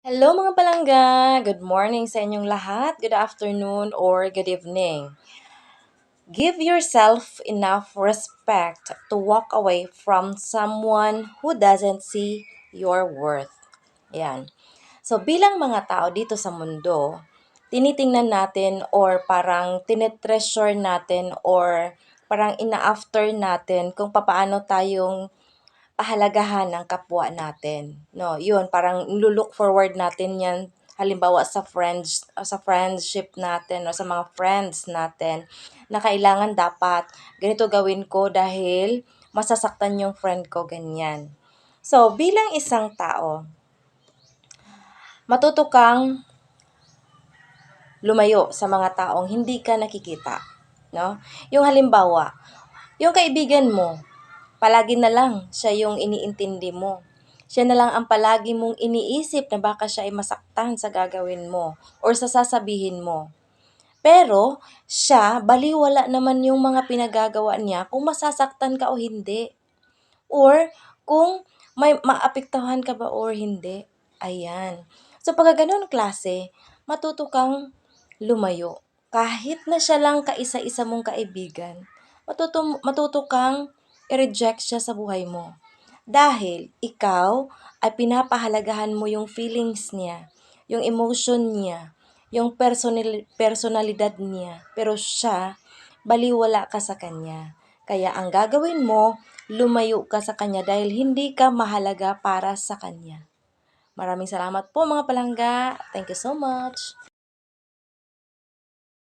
Hello mga palangga! Good morning sa inyong lahat, good afternoon, or good evening. Give yourself enough respect to walk away from someone who doesn't see your worth. Yan. So bilang mga tao dito sa mundo, tinitingnan natin or parang tinetreasure natin or parang ina-after natin kung papaano tayong pahalagahan ng kapwa natin, 'no. 'Yun parang nilu-look forward natin 'yan halimbawa sa friendship natin o sa mga friends natin na kailangan dapat ganito gawin ko dahil masasaktan yung friend ko, ganyan. So, bilang isang tao, matuto kang lumayo sa mga taong hindi ka nakikita, 'no. Yung halimbawa, yung kaibigan mo, palagi na lang siya yung iniintindi mo. Siya na lang ang palagi mong iniisip na baka siya ay masaktan sa gagawin mo or sa sasabihin mo. Pero siya, balewala naman yung mga pinagagawa niya kung masasaktan ka o hindi. Or kung may maapektuhan ka ba or hindi. Ayan. So pagka ganun klase, matuto kang lumayo. Kahit na siya lang kaisa-isa mong kaibigan, matuto kang i-reject siya sa buhay mo. Dahil ikaw ay pinapahalagahan mo yung feelings niya, yung emotion niya, yung personalidad niya. Pero siya, baliwala ka sa kanya. Kaya ang gagawin mo, lumayo ka sa kanya dahil hindi ka mahalaga para sa kanya. Maraming salamat po mga palangga. Thank you so much.